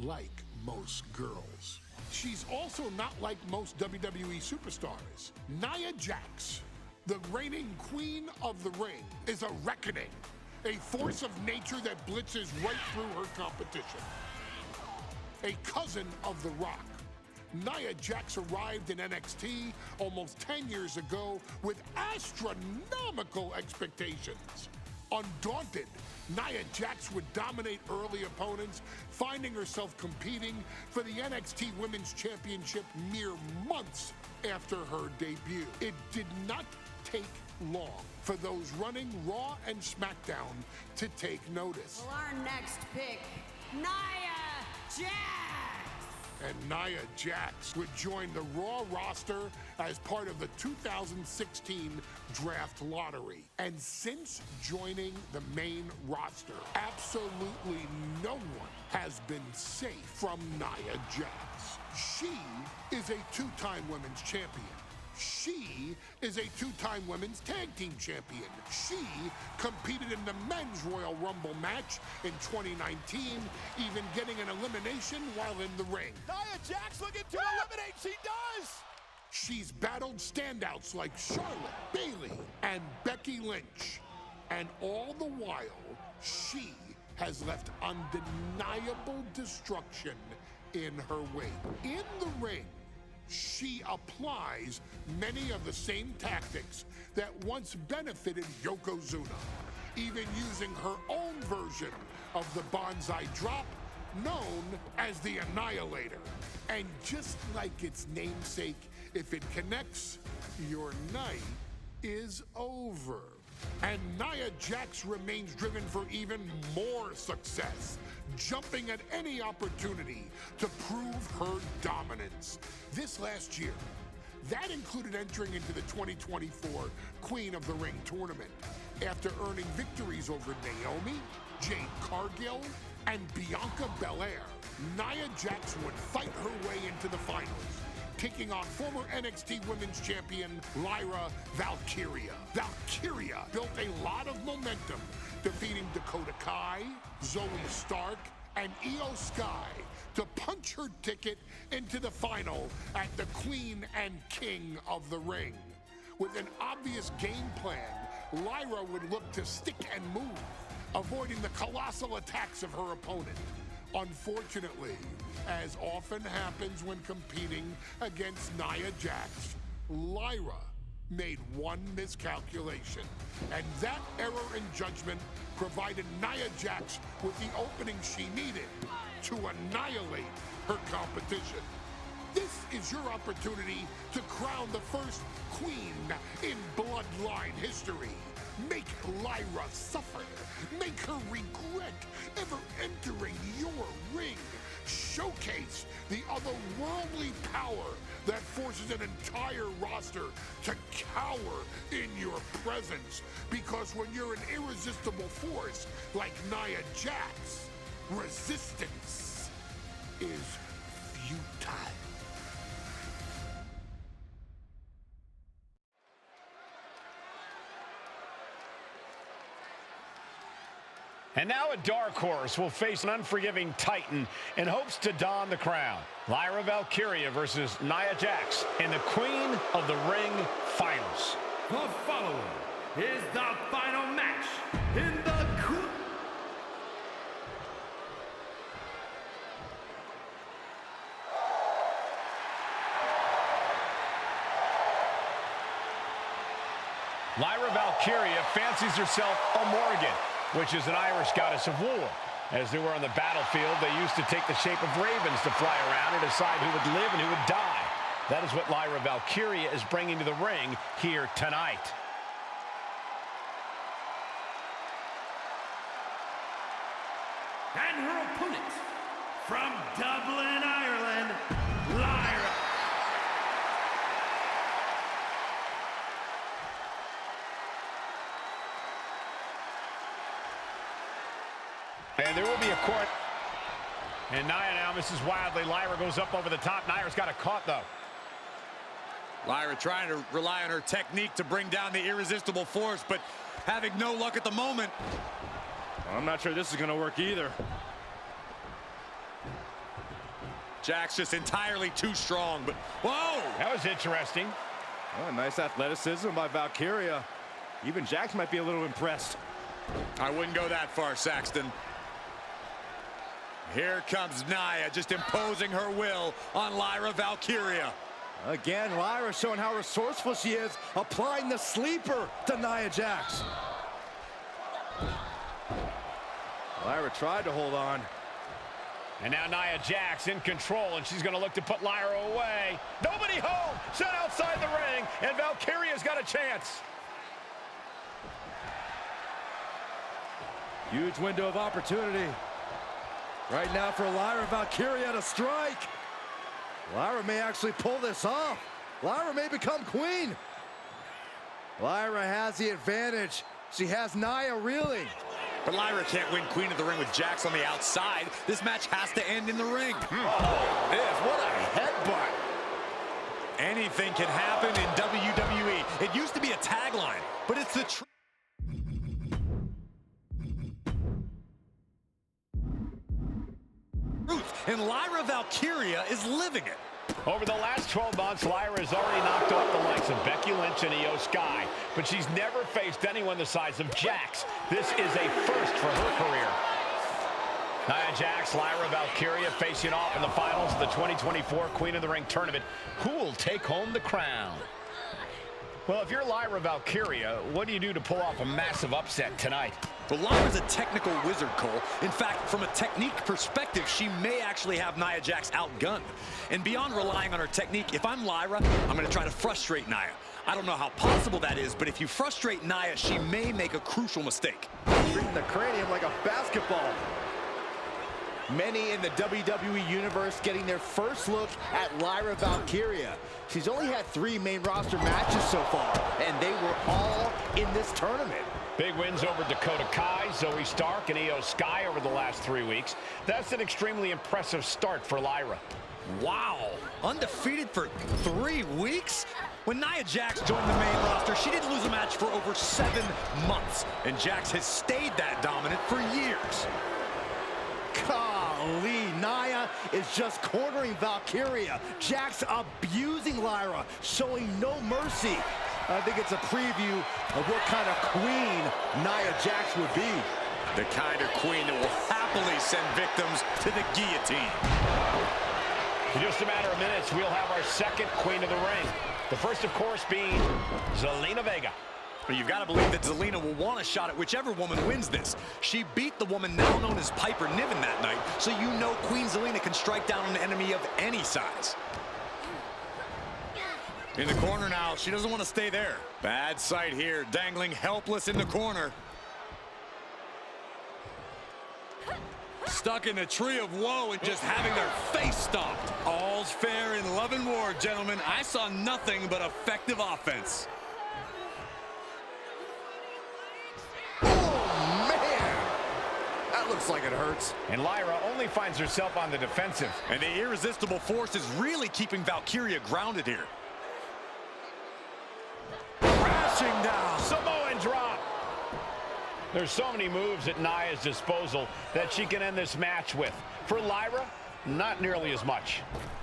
like most girls. She's also not like most WWE superstars. Nia Jax, the reigning queen of the ring, is a reckoning, a force of nature that blitzes right through her competition. A cousin of The Rock, Nia Jax arrived in NXT almost 10 years ago with astronomical expectations. Undaunted, Nia Jax would dominate early opponents, finding herself competing for the NXT Women's Championship mere months after her debut. It did not take long for those running Raw and SmackDown to take notice. Well, our next pick, Nia Jax! And Nia Jax would join the Raw roster as part of the 2016 draft lottery. And since joining the main roster, absolutely no one has been safe from Nia Jax. She is a two-time women's champion. She is a two-time women's tag team champion. She competed in the men's Royal Rumble match in 2019, even getting an elimination while in the ring. Nia Jax looking to eliminate, she does! She's battled standouts like Charlotte, Bayley, and Becky Lynch. And all the while, she has left undeniable destruction in her wake. In the ring, she applies many of the same tactics that once benefited Yokozuna, even using her own version of the Banzai drop, known as the Annihilator. And just like its namesake, if it connects, your night is over. And Nia Jax remains driven for even more success, jumping at any opportunity to prove her dominance. This last year, that included entering into the 2024 Queen of the Ring tournament after earning victories over Naomi, Jade Cargill, and Bianca Belair. Nia Jax would fight her way into the finals, taking on former NXT Women's Champion Lyra Valkyria. Valkyria built a lot of momentum, defeating Dakota Kai, Zoe Stark, and Io Sky to punch her ticket into the final at the Queen and King of the Ring. With an obvious game plan, Lyra would look to stick and move, avoiding the colossal attacks of her opponent. Unfortunately, as often happens when competing against Nia Jax, Lyra made one miscalculation, and that error in judgment provided Nia Jax with the opening she needed to annihilate her competition. This is your opportunity to crown the first queen in Bloodline history. Make Lyra suffer. Make her regret ever entering your ring. Showcase the otherworldly power that forces an entire roster to cower in your presence. Because when you're an irresistible force like Nia Jax, resistance is futile. And now a dark horse will face an unforgiving titan in hopes to don the crown. Lyra Valkyria versus Nia Jax in the Queen of the Ring Finals. The following is the final match in the Lyra Valkyria fancies herself a Morrigan, which is an Irish goddess of war. As they were on the battlefield, they used to take the shape of ravens to fly around and decide who would live and who would die. That is what Lyra Valkyria is bringing to the ring here tonight. And her opponent, from Dublin, Ireland, Lyra. And there will be a court. And Nia now misses wildly. Lyra goes up over the top. Nia's got it caught, though. Lyra trying to rely on her technique to bring down the irresistible force, but having no luck at the moment. I'm not sure this is going to work either. Jax just entirely too strong, but whoa! That was interesting. Oh, nice athleticism by Valkyria. Even Jax might be a little impressed. I wouldn't go that far, Saxton. Here comes Nia, just imposing her will on Lyra Valkyria. Again, Lyra showing how resourceful she is, applying the sleeper to Nia Jax. Lyra tried to hold on. And now Nia Jax in control, and she's going to look to put Lyra away. Nobody home, set outside the ring, and Valkyria's got a chance. Huge window of opportunity. Right now for Lyra Valkyria to strike. Lyra may actually pull this off. Lyra may become queen. Lyra has the advantage. She has Nia reeling. But Lyra can't win Queen of the Ring with Jax on the outside. This match has to end in the ring. Oh, what a headbutt. Anything can happen in WWE. It used to be a tagline, but it's the truth. And Lyra Valkyria is living it. Over the last 12 months, Lyra has already knocked off the likes of Becky Lynch and Io Sky, but she's never faced anyone the size of Jax. This is a first for her career. Nia Jax, Lyra Valkyria facing off in the finals of the 2024 Queen of the Ring tournament. Who will take home the crown? Well, if you're Lyra Valkyria, what do you do to pull off a massive upset tonight? Well, Lyra's a technical wizard, Cole. In fact, from a technique perspective, she may actually have Nia Jax outgunned. And beyond relying on her technique, if I'm Lyra, I'm going to try to frustrate Nia. I don't know how possible that is, but if you frustrate Nia, she may make a crucial mistake. Treating the cranium like a basketball. Many in the WWE Universe getting their first look at Lyra Valkyria. She's only had 3 main roster matches so far, and they were all in this tournament. Big wins over Dakota Kai, Zoe Stark, and Io Sky over the last 3 weeks. That's an extremely impressive start for Lyra. Wow, undefeated for 3 weeks? When Nia Jax joined the main roster, she didn't lose a match for over 7 months, and Jax has stayed that dominant for years. Golly, Nia is just cornering Valkyria. Jax abusing Lyra, showing no mercy. I think it's a preview of what kind of queen Nia Jax would be. The kind of queen that will happily send victims to the guillotine. In just a matter of minutes, we'll have our second Queen of the Ring. The first, of course, being Zelina Vega. But you've got to believe that Zelina will want a shot at whichever woman wins this. She beat the woman now known as Piper Niven that night, so you know Queen Zelina can strike down an enemy of any size. In the corner now, she doesn't want to stay there. Bad sight here, dangling helpless in the corner. Stuck in the tree of woe and just having their face stomped. All's fair in love and war, gentlemen. I saw nothing but effective offense. Looks like it hurts. And Lyra only finds herself on the defensive. And the irresistible force is really keeping Valkyria grounded here. Crashing down. Samoan drop. There's so many moves at Nia's disposal that she can end this match with. For Lyra, not nearly as much.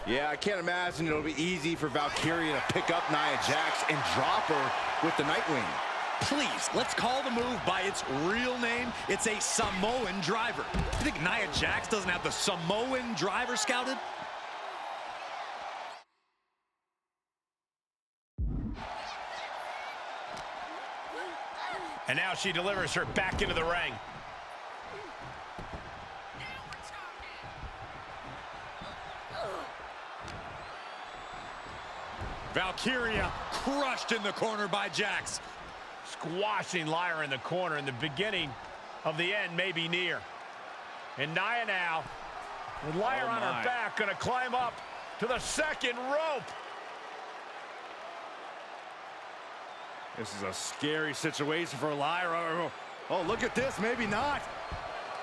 Yeah, I can't imagine it'll be easy for Valkyria to pick up Nia Jax and drop her with the Nightwing. Please, let's call the move by its real name. It's a Samoan driver. You think Nia Jax doesn't have the Samoan driver scouted? And now she delivers her back into the ring. Valkyria crushed in the corner by Jax. Squashing Lyra in the corner, and the beginning of the end may be near. And Nia now, with Lyra on her back, gonna climb up to the second rope. This is a scary situation for Lyra. Oh, look at this, maybe not.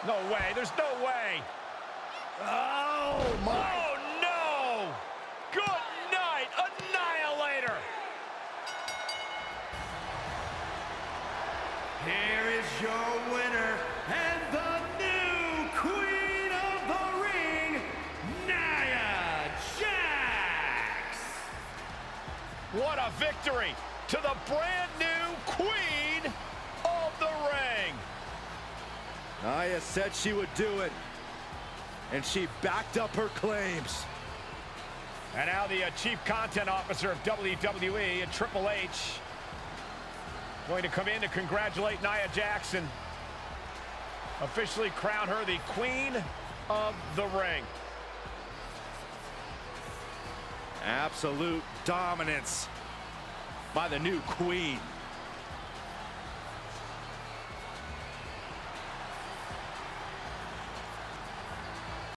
No way, there's no way. Oh, my. Oh, no! Good night, Annihilator! Here is your winner and the new Queen of the Ring, Nia what a victory to the brand new queen of the ring. Nia said she would do it, and she backed up her claims. And now the Chief Content Officer of WWE, Triple H, going to come in to congratulate Nia Jax, officially crown her the Queen of the Ring. Absolute dominance by the new queen.